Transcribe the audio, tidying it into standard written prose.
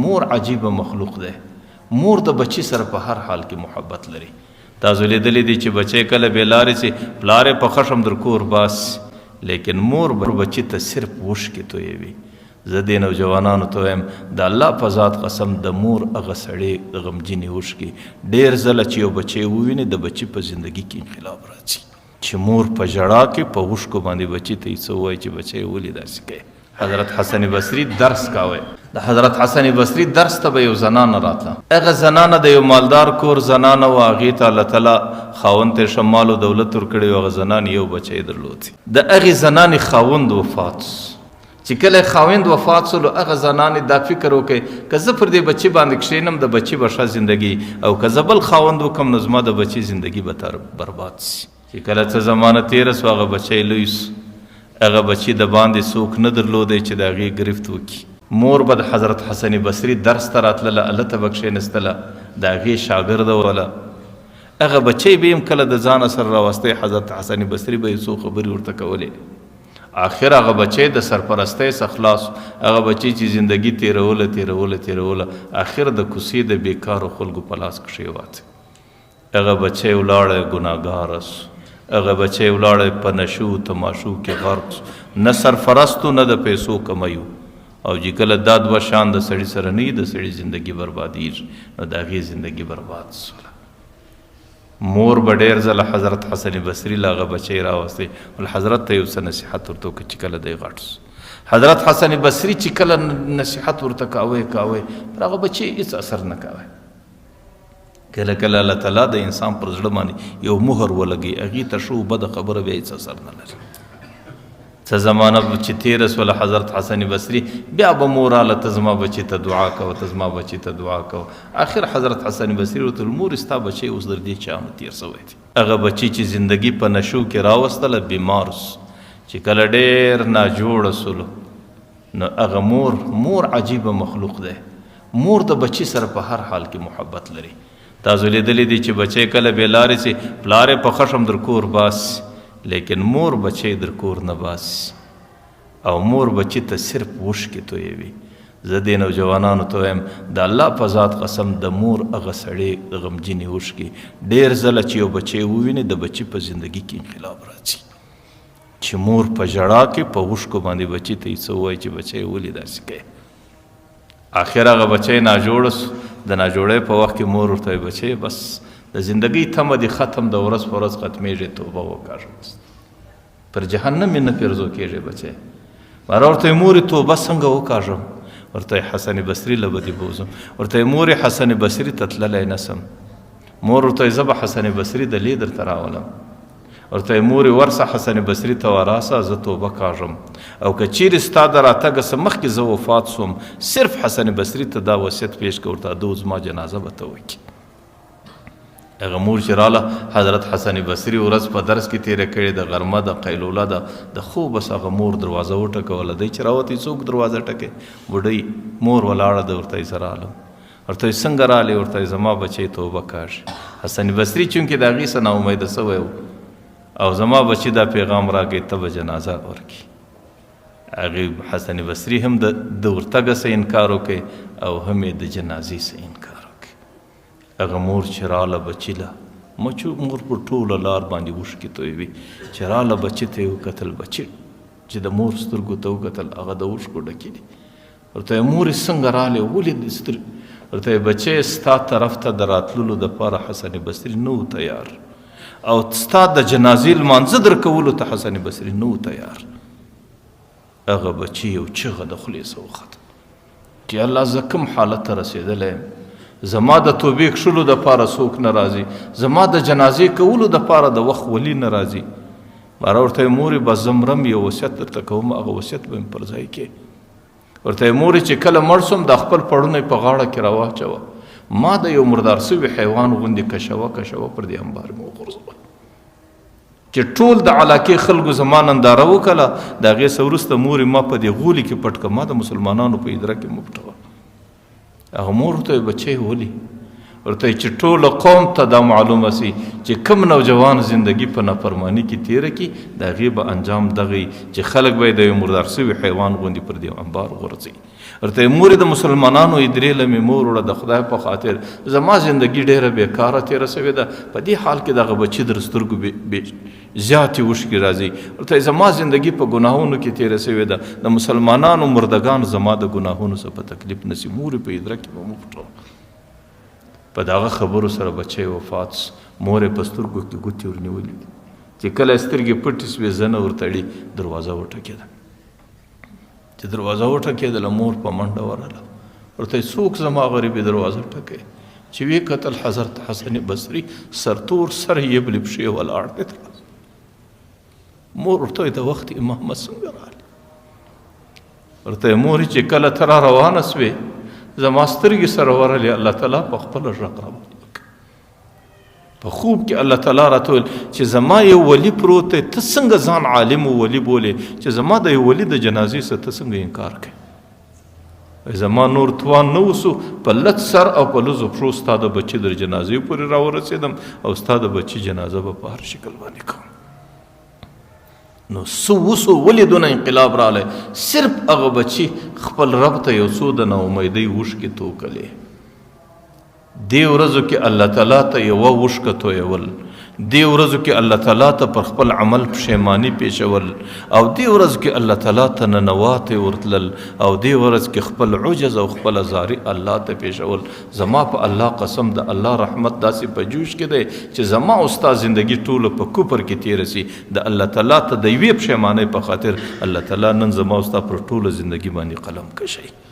مور عجیبه مخلوق دی. مور د بچی سره په هر حال کې محبت لري. تاسو لیدلی دی چې بچی کله بې لارې سي پلار یې په خشم در کور باس، لیکن مور بچی ته صرف اوښکې تویوي. زه دې نوجوانانو ته وایم د الله په ذات قسم د مور هغه سړی د غمجنې اوښکې ډېر ځله چې یو بچی وویني د بچي په زندګي کې انقلاب راځي. چې مور په ژړا کې په اوښکو باندې بچي ته یې څه ووایي چې بچی ولې داسې کوي. حضرت حسن بصري درس کاوه. د حضرت حسن بصري درس ته به یو زنانه راتله. هغه زنانه د یو مالدار کور زنانه وه. هغې ته الله تعالی خاوند ته ښه مال و دولت ورکړی و. هغه زنانې یو بچی درلود. د هغې زنانې خاوند وفات چې کله خاوند وفات سو نو هغه زنانې دا فکر وکړي که زه پر دې بچي باندې کښېنم د بچي به ښه زندګي او که زه بل خاوند وکړم نو زما د بچي زندګي به برباد سي. چې کله څه زمانه تېره سو هغه بچی لوی سو. هغه بچی د باندې څوک نه درلودی چې د هغې ګرفت وکړي. مور به د حضرت حسن بصري درس ته راتلله، هلته به کښېنستله، د هغې شاګرده وله. هغه بچی به یې کله د ځانه سره راوستی. حضرت حسن بصري به یې څو خبرې ورته کولې. آخر هغه بچی د سرپرستی څخه خلاص. هغه بچی چې زندگی تیروله آخر د کوڅې د بیکارو خلکو په لاس کښې واچوي. هغه بچی ولاړی ګناهګاره سو. هغه بچی ولاړی په نشو تماشو کې غرق سو. نه سرپرستو نه د پیسو کمیو. او چې کله دا دوه شان د سړي سره نه وي د سړي زندگی بربادېږي نو د هغې زندگی برباد سوله. مور به ډېر ځله حضرت حسن بصري له هغه بچی راوستی. حضرت ته یو څه نصیحت ورته وکړه چې کله دی غټ سو. حضرت حسن بصري چې کله نصیحت ورته کاوه پر هغه بچی هېڅ اثر نه کاوه. کله کله الله تعالی د انسان پر زړه باندې یو مهر ولګي، هغې ته ښه بده خبره بیا هېڅ اثر نه لري. څه زمانه چې تېره سوله حضرت حسن بصري بیا به مور راله ته زما بچي ته دعا کوه، ته زما بچي ته دعا کوه. آخر حضرت حسن بصري ورته ویل مور ستا بچی اوس در دې چا نه تېر سوی دی. هغه بچي چې زندگی په نشو کې راوستله بیمار سو. چې کله ډېر ناجوړه سولو نو هغه مور عجیبه مخلوق دی. مور د بچي سره په هر حال کې محبت لري. تاسو لیدلی دی چې بچی کله بې لارې سي پلار یې په خشم در کور باس، لیکن مور بچی در کور نه باس او مور بچی ته صرف اوښکې تویوي. زه دې نوجوانانو ته وایم د الله په ذات قسم د مور هغه سړی د غمجنې اوښکې ډېر ځله چې یو بچی وویني د بچي په زندګي کې انقلاب راځي. چې مور په ژړا کې په اوښکو باندې بچي ته یې څه ووایي چې بچی ولې داسې کوي. آخر هغه بچی ناجوړه سو. د ناجوړۍ په وخت کې مور ورته وایي بچی بس د زندگی تمه دې ختم، د ورځ په ورځ ختمېږي، توبه وکاږه، پر جهنم یې نه پیرزو کېږي بچی. ماره ورته مورې توبه څنګه وکاږم؟ ورته حسن بصري له به دې بوځم. ورته مورې حسن بصري ته تللی نه سم. مور ورته زه به حسن بصري د لې درته راولم. ورته مورې ورسه حسن بصري ته وراسه زه توبه کاږم او که چیرې ستا د راتګه څه مخکې زه وفات سوم صرف حسن بصري ته دا وصیت پیش کړه ورته د زما جنازه به ته وکړي. هغه مور چې راله حضرت حسن بصري ورځ په درس کې تېره کړې د غرمه د قیلوله د خوب بس هغه مور دروازه وټکوله. دی چې راوتی څوک دروازه ټکې؟ بوډۍ مور ولاړه ده. ورته یې زه رالم. ورته یې څنګه رالې؟ ورته زما بچی توبه کاږي. حسن بصري چونکې د هغې څه ناامیده سوی و او زما بچی دا پیغام راکړی ته به جنازه ورکړي. هغې حسن بصري هم د ورتګه څه انکار وکړي او هم یې د جنازې څه انکار. هغه مور چې راله بچي له مچو مور په ټوله لار باندې اوښکې تویوي. چې راله بچي ته یې وکتل، بچي چې د مور سترګو ته وکتل هغه د اوښکو ډکې دي. ورته یې مورې څنګه رالې؟ ولې دې سترګې؟ ورته یې بچی ستا طرف ته د راتللو دپاره حسن بصري نه و تیار او ستا د جنازې لمانځه درکولو ته حسن بصري نه و تیار. هغه بچي یو چغه د خولې څه وخته چې الله زه کوم حالت ته رسېدلی یم، زما د توبې کښلو دپاره څوک نه راځي، زما د جنازې کولو دپاره د وخت ولي نه راځي. باره ورته یې مورې بس زه مرم یو وصیت درته کوم، هغه وصیت به مې پر ځای کې. ورته یې مورې چې کله مړ سوم دا خپل پړونی په غاړه کې راواچوه، ما د یو مردار سوي حیوان غوندې کشوه پر دې انبار مې وغورځوه چې ټول د علاقې خلکو زما ننداره وکړله. د هغې څه وروسته مورې ما په دې غولي کې پټ کړه، ما د مسلمانانو په اداره کې مه پټوه. هغه مور ورته وایي بچی ولي؟ ورته وایي چې ټوله قوم ته دا معلومه سي چې کوم نوجوان زندگی په نافرماني کې تېره کړي د هغې به انجام دغه چې خلک به یې د یو مردار سوي حیوان غوندې پر دې انبار غورځوي. ورته مور د مسلمانانو درې لمې مور وړه د خدای په خاطر زما زندگی ډیره بیکاره تېره سوې ده په دې حال کې دغه بچي در سترګو زیاتې اوښکې راځي ورته زما زندگی په ګناهونو کې تېره سوې ده د مسلمانانو مردگان زما د ګناهونو څخه په تکلیف نسی مور په ادره کې به مو په دغه خبرو سره بچی وفات مور په سترګو کې ګوتې ورنیولې دي چې کله سترګې پټې سوې زنه ورتړي دروازه وټکېده چې دروازه وټکېدله مور په منډه ورغله ورته څوک زما غریبې دروازه ټکوي چې ویې کتل حضرت حسن بصري سرتور سر یې بلې پښې ولاړ دی مور ورته وایي د وخت محمد څنګه راغلی ورته مور چې کله ته را روانه سوې زما سترګې سره ورغلې الله تعالی په خپله غږ راوړي په خوب کې الله تعالی راته ویل چې زما یو ولی پروت دی ته څنګه ځان عالم و ولی بولې چې زما د یو ولی د جنازې څخه ته څنګه انکار کوې زما نور توان نه وسو په لڅ سر او په لږو پښو ستا د بچي در جنازې پورې راورسېدم او ستا د بچي جنازه به په هر شکل باندې کوم نو څه وسو ولې دونه انقلاب راغلی صرف هغه بچي خپل رب ته یو څو د ناامیدۍ اوښکې توکلې دی ورځو کې الله تعالی ته یوه اوښکه تویول دی ورځو کې الله تعالی ته پر خپل عمل پښیماني پیښول او دی ورځو کې الله تعالی ته ننواتې ورتلل او دی ورځ کې خپل عجز او خپل زاري الله ته پیښول زما په الله قسم د الله رحمت داسې په جوش کې دی چې زما او ستا زندگی ټوله په کفر کې تېره سي د الله تعالی ته د یوې پښیمانۍ په خاطر الله تعالی نن زما او ستا پر ټوله زندگی باندې قلم کشي